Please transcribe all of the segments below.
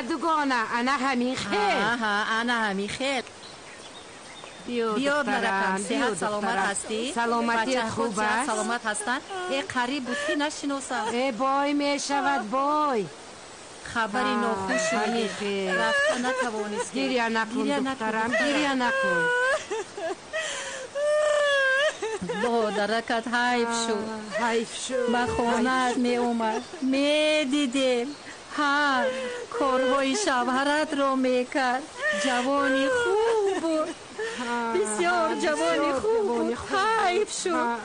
دوگانه انا همین خیل انا همین خیل بیاد نرکم صحت سلامت هستی؟ سلامتی خوب است؟ سلامت هستن؟ ای قریب بود که نشناسم ای بای می شود بای خبری ناخوش رفته نتوانست گریه نکن دخترم گریه نکن با درکت حیف شد به خانه‌ات می اومد می دیدیم ها کارهای شوهرت رو میکرد جوانی خوب بود بسیار جوانی خوب بود حیف شد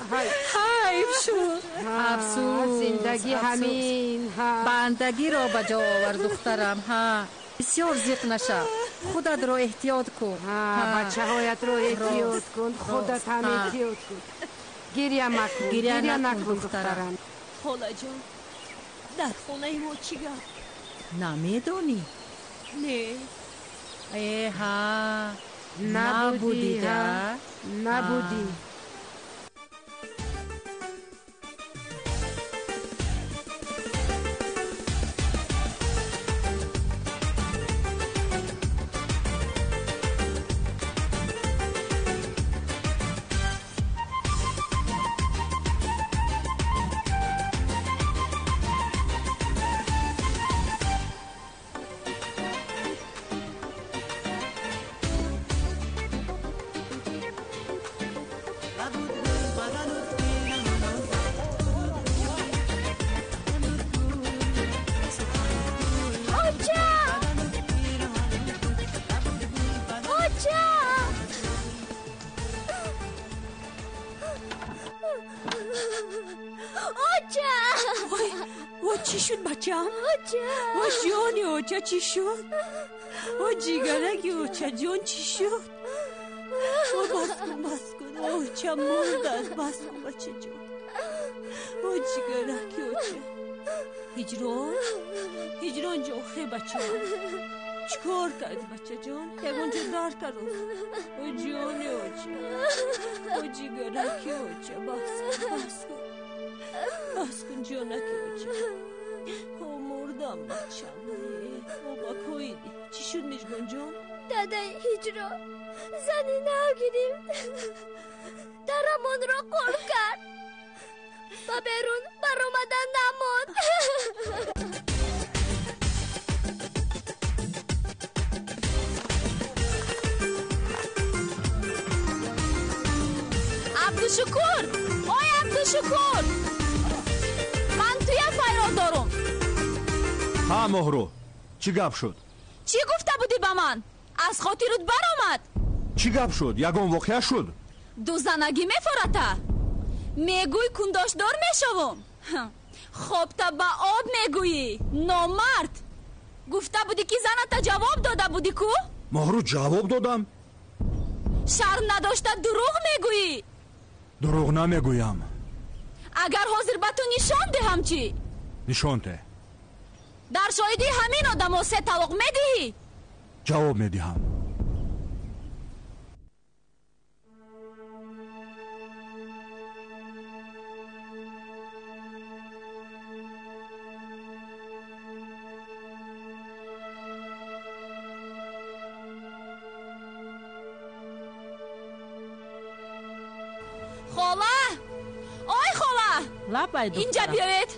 افسوس زندگی همین بندگی را به جا آور دخترم بسیار زیق نشو خودت رو احتیاط کن بچه هایت رو احتیاط کن خودت هم احتیاط کن گریه نکن دخترم خاله جان در خونه ما چی گفت؟ نمیدونی؟ نه نبودی چی شد بچم؟ وای جانی اوچه چی شد؟ وای جیگرگی اوچه جان چی شد؟ وای بس کن اوچه مرد از بس کن بچه جان وای جیگرگی اوچه هجران جان خیلی بچه چکار کردی بچه جان؟ یکان جا در کرد وای جانی اوچه وای جیگرگی اوچه بس کن جانکی اوچه مردم بچم با کویدی چی شد مجگان جان؟ دادای هجرا زنی نگیریم درمون را قل کرد و بیرون بر اومدن نماد عبدالشکور من توی فیران دارم مهرو چی گپ شد؟ چی گفته بودی به من؟ از خاطرت برآمد چی گپ شد؟ یگان واقعه شد دو زنگی میفرته میگوی کنداشدار میشوم خب تا به آب میگویی نامرد گفته بودی که زنت جواب داده بودی کو؟ مهرو جواب دادم شرم نداشته دروغ میگویی دروغ نمیگویم اگر حاضر به تو نشان دهم چی؟ نشان ده در شاهدی همین آدم ها 3 طلاق میدهی؟ جواب میدهم اینجا بیاید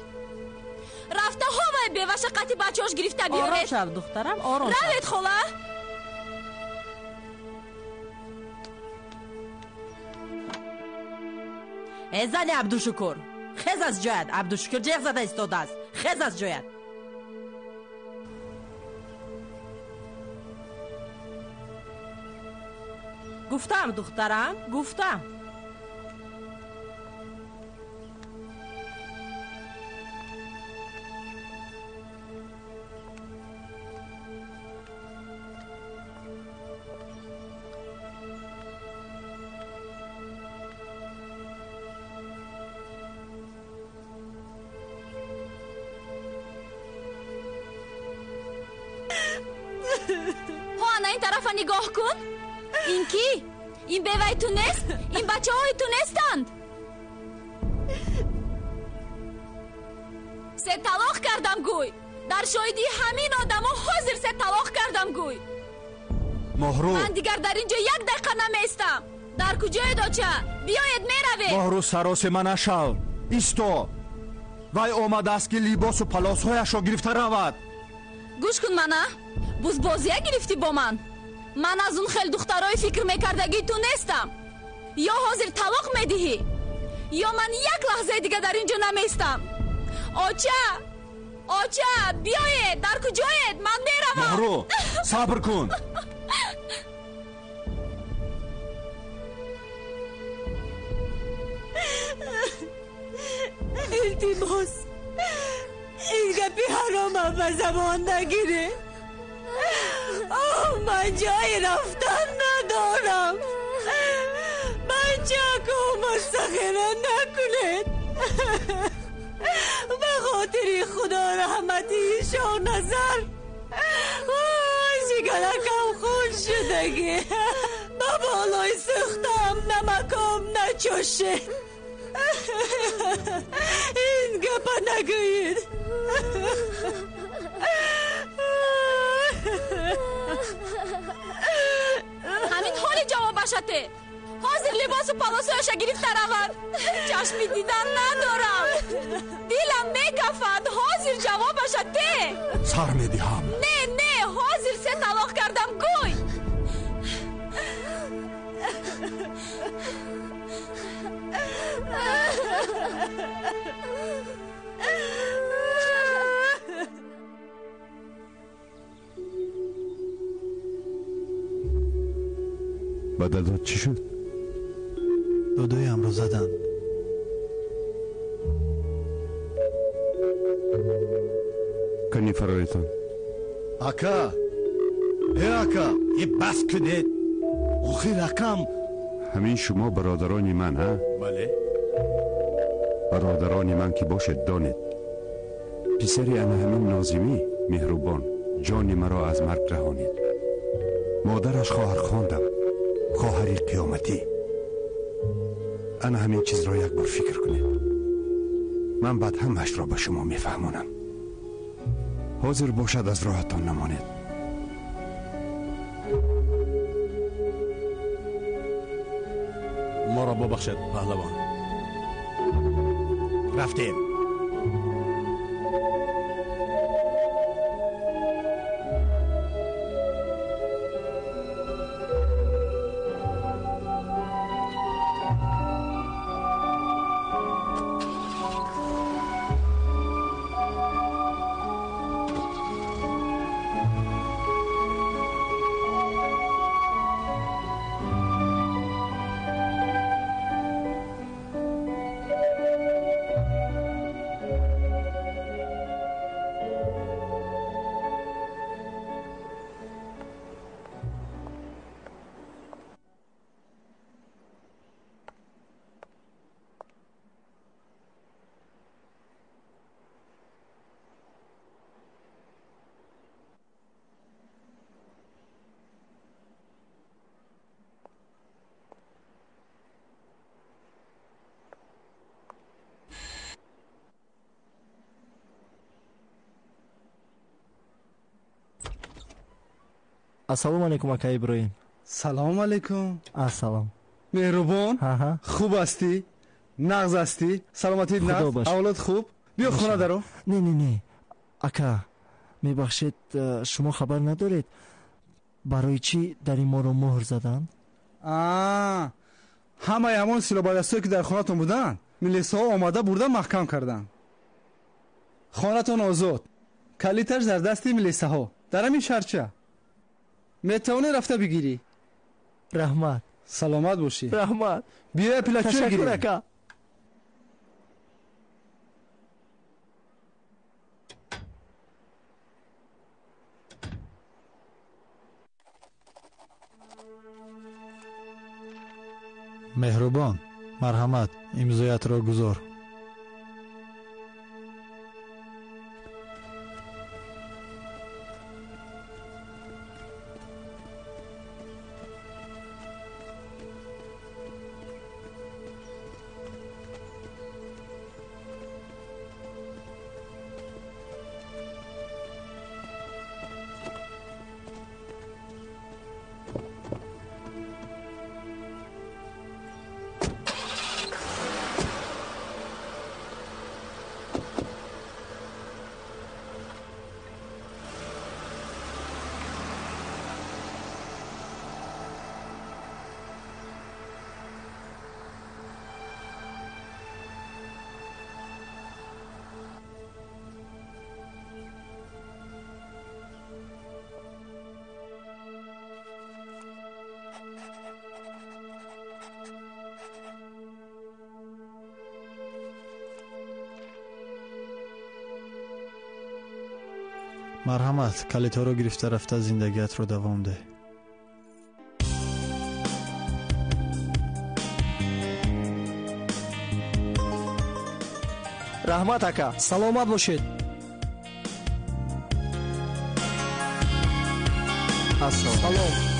رفته هوای بیوشقتی بچه هاش گرفته بیاید آرام شو دخترم آرام شو روید خاله ای زن عبدالشکور خیز از جایت عبدالشکور جیغ زده ایستاده است خیز از جایت گفتم دخترم گفتم این طرف نگاه کن این کی؟ این بیوه تو نیست؟ این بچه های تو نیستند؟ 3 се талоқ кардам гӯй. дар шоҳидӣ ҳамин одамон ҳозир се талоқ кардам гӯй. моҳрӯ ман дигар дар инҷо як дақиқа намеистам. дар куҷоед оча? биёед меравед. моҳрӯ саросима нашав. исто. вай омадааст ки либосу палосҳояшро гирифта равад. гӯш кун мана. бузбозия гирифтӣ бо ман? ман аз он хел духтарои фикр мекардагии ту нестам. ё ҳозир талоқ медиҳӣ ё ман як лаҳзаи дига дар инҷо намеистам. оча, оча, биёед. дар куҷоед? ман меравам. моҳрӯ сабр кун. التماس این گپی حرامم و زبان نگیره. من جای رفتن ندارم. بچه کو مستخیره نکنید. به خاطر خدا رحمتی شاه نظر شکلکم خون شدگی. با بالای سختم نمکم نچوشید. این گپا نگوید. ҳамин ҳоли ҷавобашате. ҳозир либосу палосояша гирифта равад. чашми дидан надорам. дилам мегафад. ҳозир ҷавобашате. сар медиҳам. не не, ҳозир се талоқ кардам гӯй. با دادات چی شد؟ دودویم رو زدن. کنی فرایتان اکا اکا یه بس کنید. آخی رقم. همین شما برادران من ها؟ بله. برادران من که باشد دانید پسری انا همین نازمی مهربان جان مرا از مرگ رهانید. مادرش خواهر خواندم، خواهری قیامتی. انا همین چیز را یک بار فکر کنید. من بعد همش را به شما میفهمونم. حاضر باشد از راهتان نمانید. ما را ببخشد پهلوان. رفتیم. ассалому алайкум ака иброҳим. салому алайкум. ассалом. меҳрубон, хуб ҳастӣ? нағз ҳастӣ? саломатӣ нағз? авлод хуб? биё хона даро. не ака, мебахшед, шумо хабар надоред барои чӣ дари моро муҳр заданд? ҳамаи ҳамон силобадастое ки дар хонатон буданд милисаҳо омада бурда маҳкам карданд. хонатон озод, калиташ дар дасти милисаҳо. дар ҳамин шарча метавонӣ рафта бигирӣ. раҳмат. саломат бошӣ. раҳмат. биёя пилачӯ гирӣ. ташаккур ака. меҳрубон, марҳамат, имзоятро гузор. مرحمت کلیتا رو گرفته رفته زندگیت رو دوام ده. رحمت اکا سلامت باشید. سلام.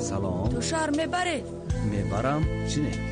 سلام. تو شهر میبری؟ میبرم. چینه؟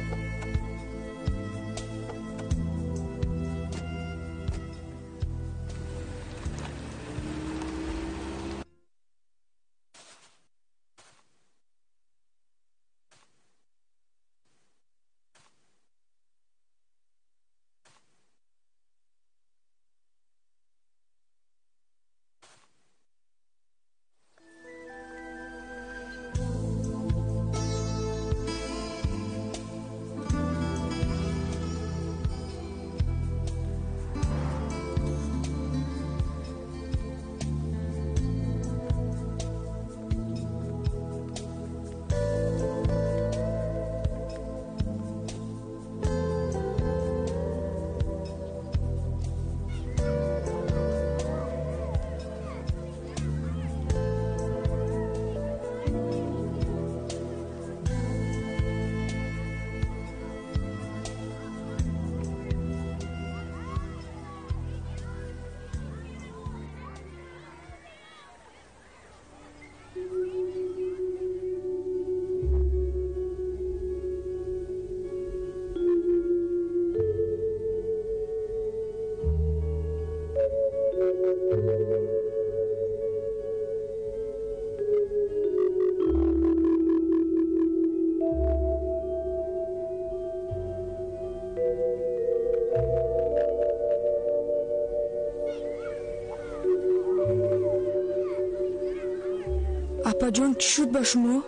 آباجان چی شد با شما؟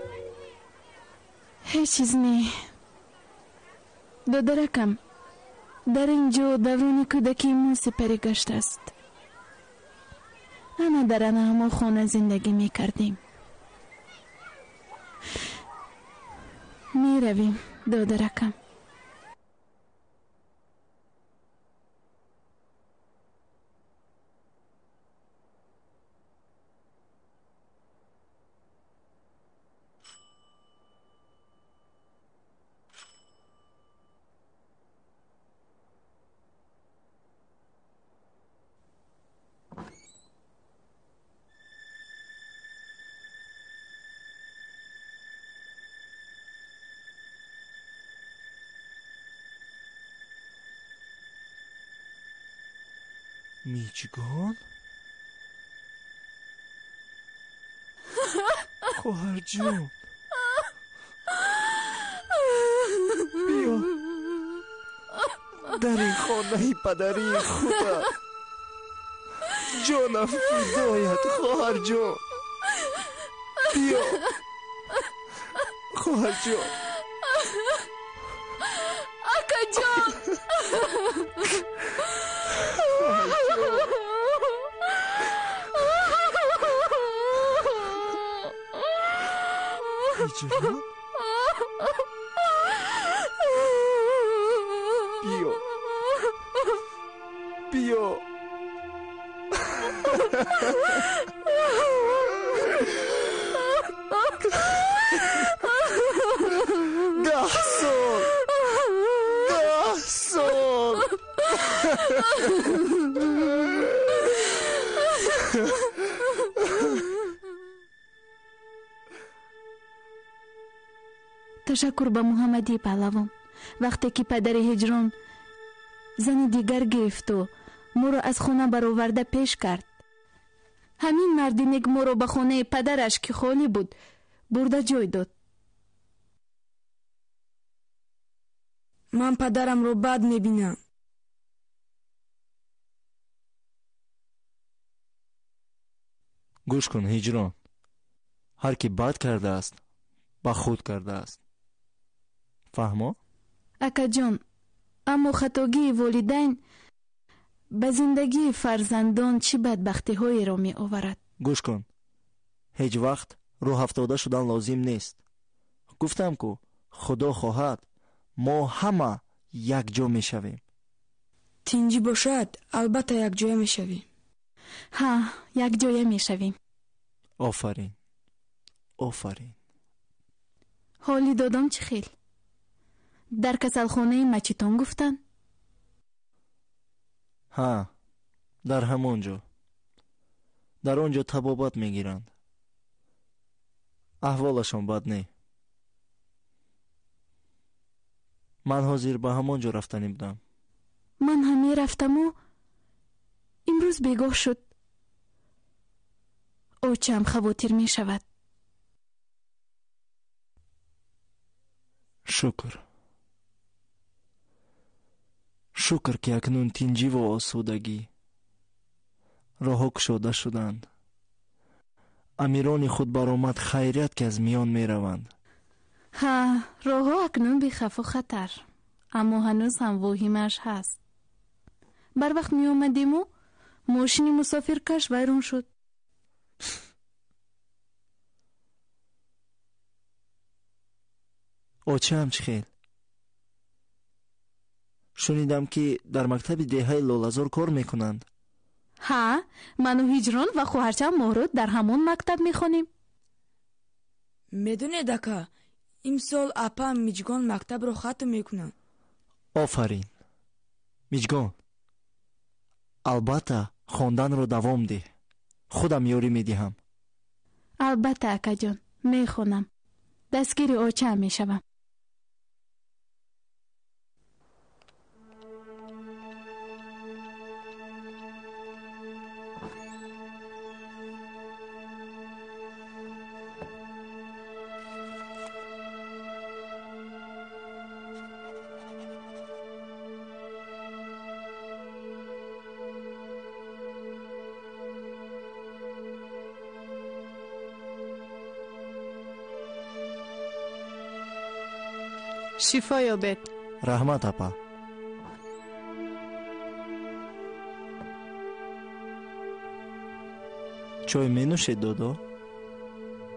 هیچ چیز نی. دادرکم در اینجا دوران کودکی ما سپری گشت است. اما در آن همه خانه زندگی می کردیم. می رویم دادرکم. میچگان؟ خواهر جون بیا در این خانه پدری خدا جانم فدایت خواهر جون بیا خواهر جون اکا جان هجران بیا بیا ده سال تشکر به محمدی پهلوان. وقتی که پدر هجران زن دیگر گرفت و ما را از خانه برآورده پیش کرد، همین مرد نیک ما را به خانه پدرش که خالی بود برده جای داد. من پدرم رو بد میبینم. گوش کن هجران، هر کی بد کرده است با خود کرده است. فهمو؟ اکا جان، اما خطاگی والدین به زندگی فرزندان چی بدبختی هایی را می آورد؟ گوش کن، هیچ وقت رو افتاده شدن لازم نیست. گفتم که خدا خواهد ما همه یک جا می شویم. تینجی باشد البته یک جای می شویم. ها، یک جای می شویم. آفرین آفرین. حالی دادم چی خیل؟ در کسلخانه مچیتان گفتن؟ ها، در همونجا. در اونجا طبابت میگیرند. احوالشان بد نی. من حاضر به همونجا رفتنی بودم. من همی رفتم و امروز بیگاه شد. او چم خواطر می شود. شکر که اکنون تینجی و آسودگی راه گشوده شدند. امیران خود برآمد خیریت که از میان می روند. ها، راه اکنون بی خف و خطر، اما هنوز هم واهیمش هست. بر وقت می آمدیم و ماشین مسافر کش ویران شد. آچه هم چی خیل؟ شنیدم که در مکتب دهه لالزار کار میکنند. ها، من و هجران و خواهرچم مهرود در همون مکتب میخونیم. میدونه دکا امسال اپا میجگان مکتب رو ختم میکنن. آفرین میجگان، البته خواندن رو دوام ده. خودم یاری میدهم. البته اکا جان، میخونم. دستگیر آچه میشوم. شفا یابد. رحمت اپا. چای می نوشید دودو؟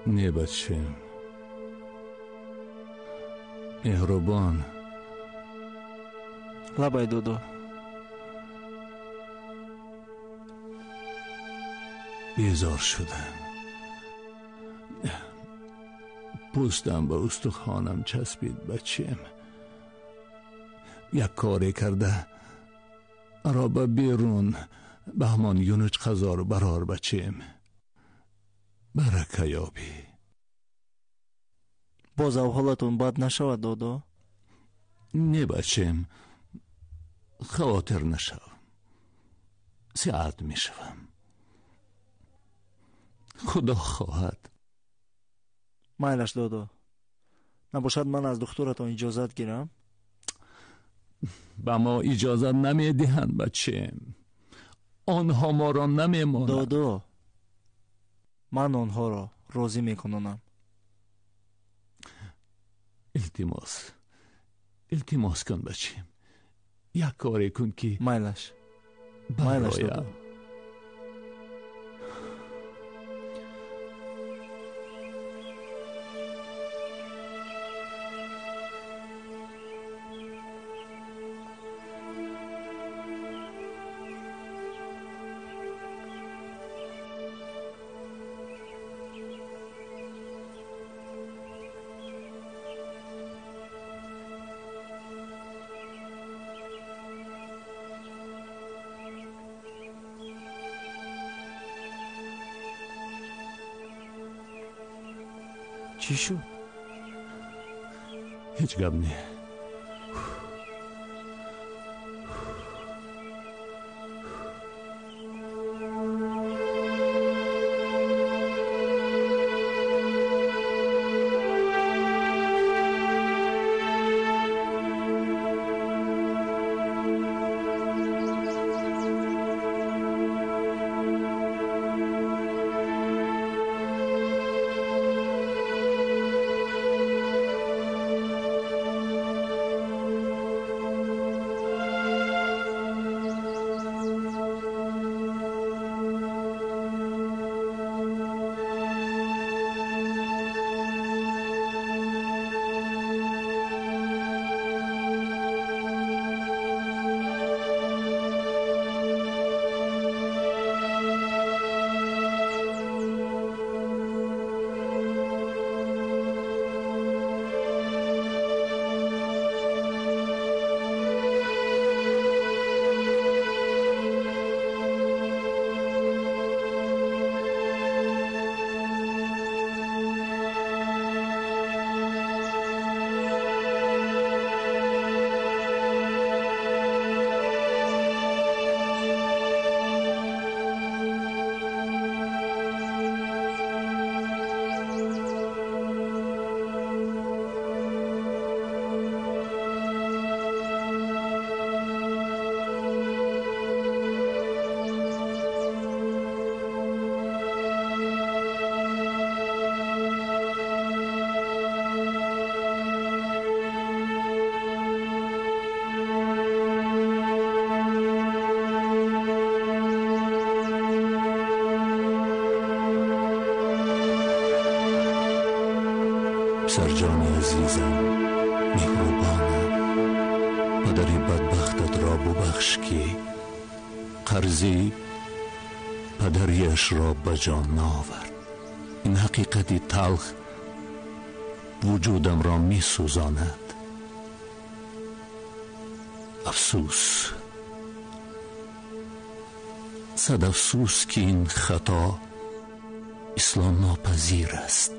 نه بچم. مهربان. لبای دودو. بیزار شدم. پوستم به استخوانم چسبید بچم. یک کاری کرده را به بیرون به همان یونج خزار برار بچم. برکه یابی. باز حالتون بد نشود دودو؟ نه بچم، خاطر نشو. ساعت می شوم. خدا خواهد. مایلش دودو. نباشد من از دکترتون اجازت گیرم؟ به ما اجازت نمی دهند بچم. آنها ما را نمی مانند. دودو، من آنها را راضی می کنم. التماس کن بچم. یک کاری کن که مایلش دودو. چی شد؟ هیچ گپ نه. سرجان عزیزم، مهربانم، پدر بدبختت را ببخش که قرضی پدریش را به جان نآورد. این حقیقتی تلخ وجودم را می سوزاند. افسوس، صد افسوس که این خطا اسلام ناپذیر است.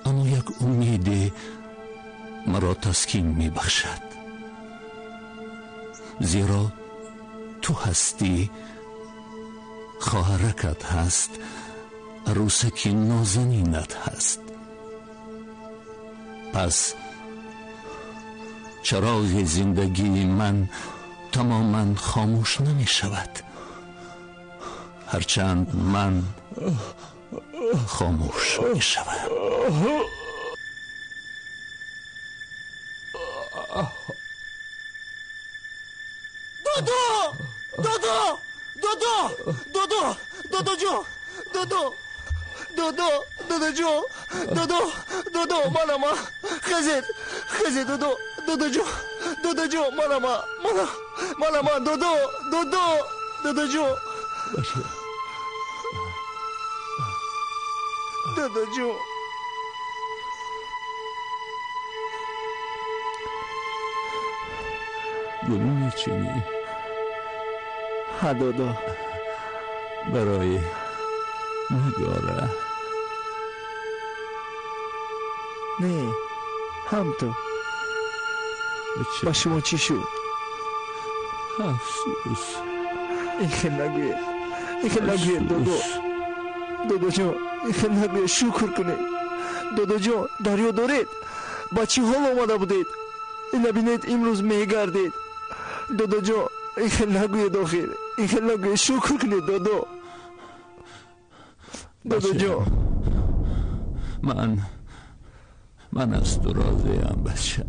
اما یک امید مرا تسکین می بخشد، زیرا تو هستی، خواهرکت هست، عروسکی نازنینت هست. پس چراغ زندگی من تماما خاموش نمی شود، هرچند من خاموش می شود. دودو دودو دودو دودو دودو جو دودو دودو دودو جو دودو دودو مالاما خزید دودو دودو جو دودو جو مالاما دودو دودو دودو جو دودو جو گل میچینی؟ ها دودو برای نگاره؟ نه هم تو با شما چی شد؟ افسوس این خیلی نگویه دودو جان این خیلی نگویه شکر کنید دودو جان دریا دارید با چی حال آمده بودید این نبینید امروز میگردید دودو جان این خیلی نگویه داخل این خیلی نگویه شکر کنید دودو جان من از تو راضیم بچه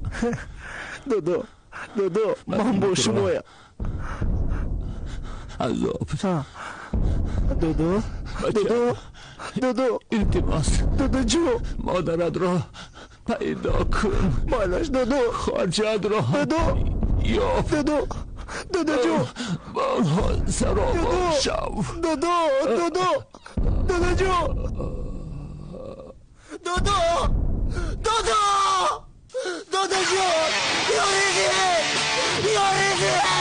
دودو من با شمایم عذاب دودو التماس دودو جو مادرت را پیدا کن مالش دودو خارجت را یافت دودو جو با آنها سرابان شو دودو جو دودو جو یاریدیم دودو یاریدیم